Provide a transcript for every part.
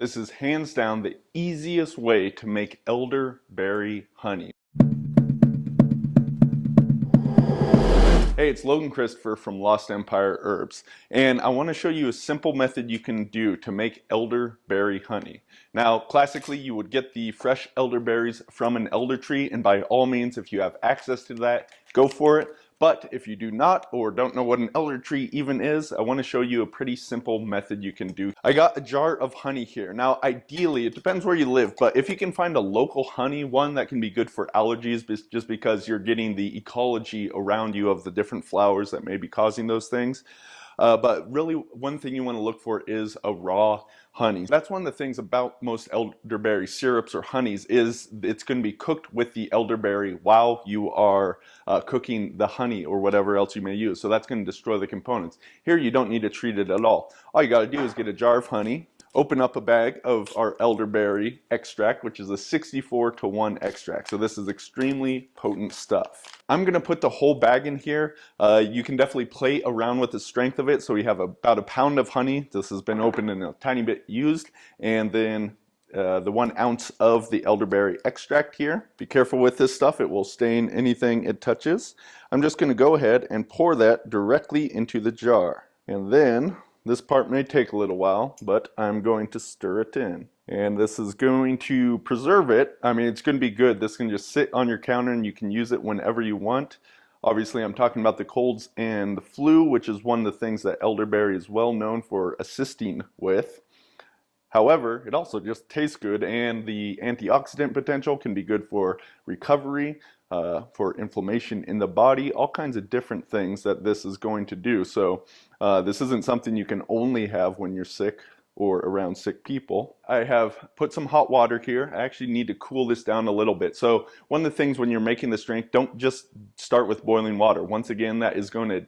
This is hands down the easiest way to make elderberry honey. Hey, it's Logan Christopher from Lost Empire Herbs, and I want to show you a simple method you can do to make elderberry honey. Now, classically, you would get the fresh elderberries from an elder tree, and by all means, if you have access to that, go for it. But if you do not, or don't know what an elder tree even is, I want to show you a pretty simple method you can do. I got a jar of honey here. Now, ideally, it depends where you live, but if you can find a local honey, one that can be good for allergies, just because you're getting the ecology around you of the different flowers that may be causing those things. But really, one thing you want to look for is a raw honey. That's one of the things about most elderberry syrups or honeys is it's going to be cooked with the elderberry while you are cooking the honey or whatever else you may use. So that's going to destroy the components. Here you don't need to treat it at all. All you got to do is get a jar of honey, open up a bag of our elderberry extract, which is a 64-to-1 extract. So this is extremely potent stuff. I'm going to put the whole bag in here. You can definitely play around with the strength of it. So we have about a pound of honey. This has been opened and a tiny bit used. And then the 1 ounce of the elderberry extract here. Be careful with this stuff. It will stain anything it touches. I'm just going to go ahead and pour that directly into the jar. And then this part may take a little while, but I'm going to stir it in. And this is going to preserve it. I mean, it's going to be good. This can just sit on your counter and you can use it whenever you want. Obviously, I'm talking about the colds and the flu, which is one of the things that elderberry is well known for assisting with. However, it also just tastes good, and the antioxidant potential can be good for recovery, for inflammation in the body, all kinds of different things that this is going to do. So this isn't something you can only have when you're sick or around sick people. I have put some hot water here. I actually need to cool this down a little bit. So one of the things when you're making this drink, don't just start with boiling water. Once again, that is going to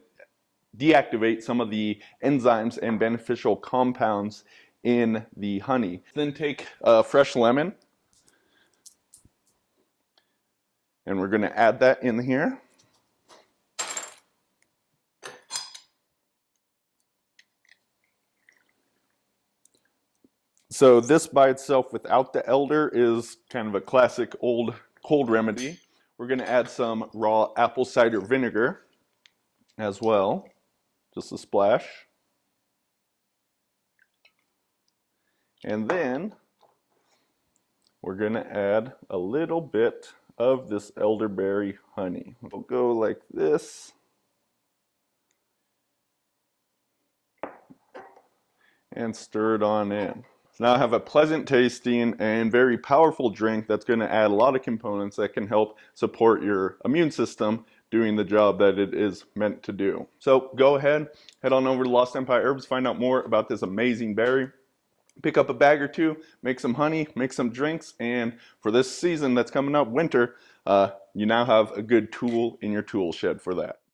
deactivate some of the enzymes and beneficial compounds in the honey. Then take a fresh lemon, and we're going to add that in here. So this by itself without the elder is kind of a classic old cold remedy. We're going to add some raw apple cider vinegar as well, just a splash. And then we're going to add a little bit of this elderberry honey. We'll go like this. And stir it on in. So now I have a pleasant tasting and very powerful drink that's going to add a lot of components that can help support your immune system doing the job that it is meant to do. So go ahead, head on over to Lost Empire Herbs, find out more about this amazing berry. Pick up a bag or two, make some honey, make some drinks, and for this season that's coming up, winter, you now have a good tool in your tool shed for that.